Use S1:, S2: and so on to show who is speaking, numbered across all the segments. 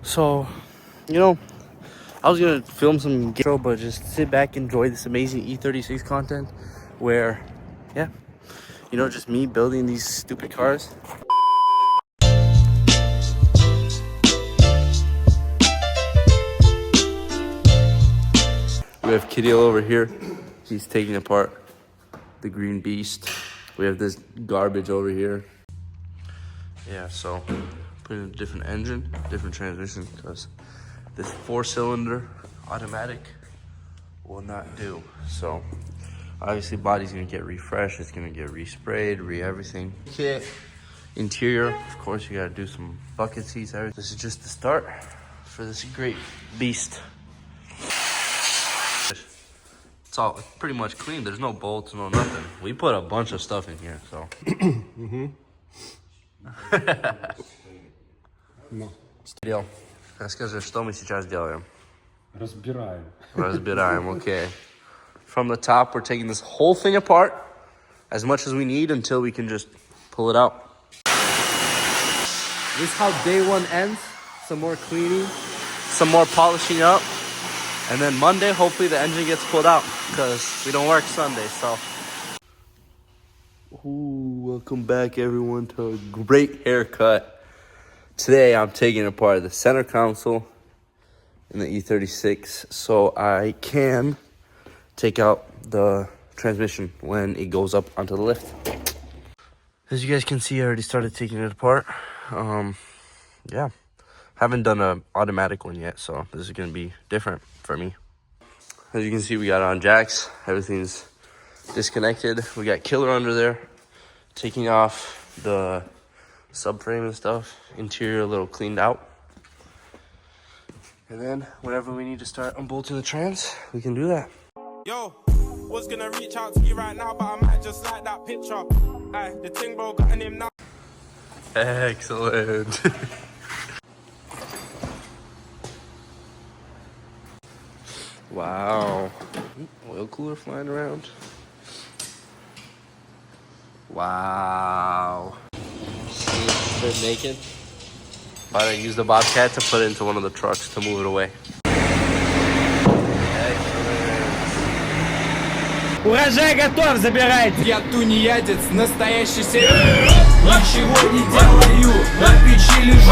S1: So, you know, I was gonna film some intro, but just sit back, enjoy this amazing E36 content where, yeah, you know, just me building these stupid cars. We have Kiddiel over here. He's taking apart the green beast. We have this garbage over here. Yeah, so put in a different engine, different transmission, because this 4-cylinder automatic will not do. So obviously body's gonna get refreshed, it's gonna get resprayed, everything. Kit, interior, of course you gotta do some bucket seats, everything. This is just the start for this great beast. It's all pretty much clean. There's no bolts, no nothing. We put a bunch of stuff in here, so. Deal. Расскажи, что мы сейчас делаем?
S2: Разбираем.
S1: Разбираем, okay. From the top, we're taking this whole thing apart as much as we need until we can just pull it out. This is how day one ends. Some more cleaning, some more polishing up. And then Monday, hopefully the engine gets pulled out because we don't work Sunday, so. Ooh, welcome back everyone to a great haircut. Today I'm taking apart the center console in the E36 so I can take out the transmission when it goes up onto the lift. As you guys can see, I already started taking it apart. Yeah, haven't done an automatic one yet, so this is gonna be different for me. As you can see, we got it on jacks. Everything's disconnected. We got killer under there. Taking off the subframe and stuff. Interior a little cleaned out. And then whenever we need to start unbolting the trans, we can do that.
S3: Yo, was gonna reach out to you right now, but I might just like that picture. Aye, the ting bro got him now.
S1: Excellent. Wow. Oil cooler flying around. Wow. Bit naked. About to use the Bobcat to put it into one of the trucks to move it away.
S4: Урожай готов, забирайте!
S5: Я тунеядец, настоящий север. Ничего не делаю, на печи лежу.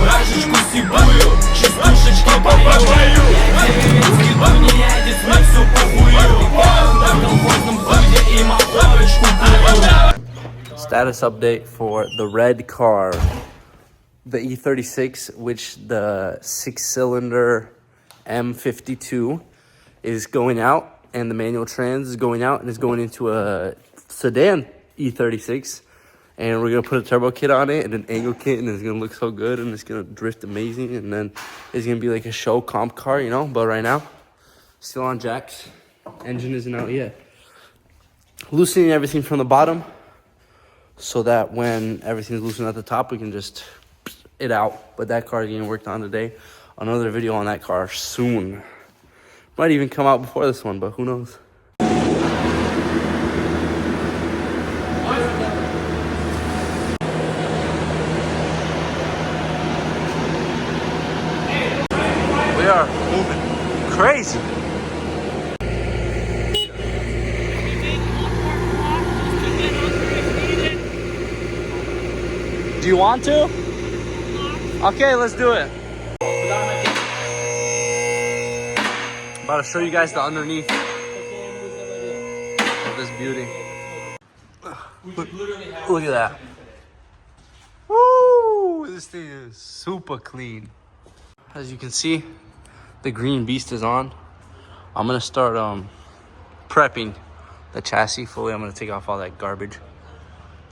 S5: Бражечку сибую, частушечки попою. Я деревенский тунеядец, мне все похую. На колхозном худе и моторочку курю.
S1: Status update for the red car. The E36, which the 6-cylinder M52 is going out. And the manual trans is going out and is going into a sedan E36. And we're going to put a turbo kit on it and an angle kit, and it's going to look so good and it's going to drift amazing. And then it's going to be like a show comp car, you know. But right now, still on jacks. Engine isn't out yet. Loosening everything from the bottom so that when everything's loosened at the top, we can just it out. But that car is getting worked on today. Another video on that car soon. Might even come out before this one, but who knows? We are moving crazy. Do you want to? Okay, let's do it. About to show you guys the underneath of this beauty. Look at that. Woo! This thing is super clean. As you can see, the green beast is on. I'm gonna start prepping the chassis fully. I'm gonna take off all that garbage.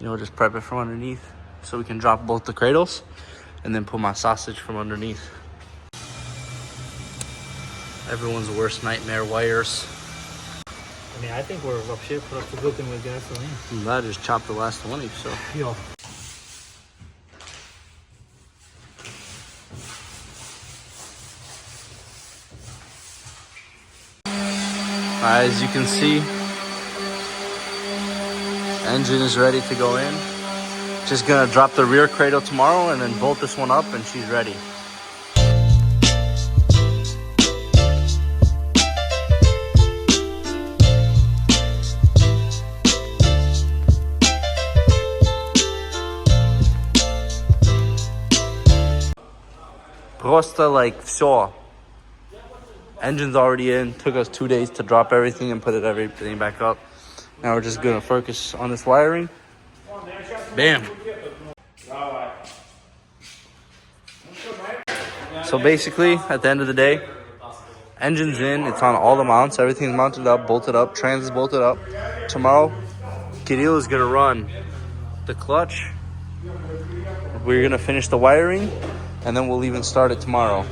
S1: You know, just prep it from underneath so we can drop both the cradles and then put my sausage from underneath. Everyone's worst nightmare wires.
S4: I mean, I think we're rough shape for us to good thing with gasoline.
S1: I just chopped the last 20, so.
S4: Yo.
S1: As you can see, engine is ready to go in. Just gonna drop the rear cradle tomorrow and then bolt this one up and she's ready. Просто like все. Engine's already in. Took us 2 days to drop everything and put everything back up. Now we're just gonna focus on this wiring. Bam. So basically, at the end of the day, engine's in. It's on all the mounts. Everything's mounted up, bolted up. Trans is bolted up. Tomorrow, Kirill is gonna run the clutch. We're gonna finish the wiring, and then we'll even start it tomorrow.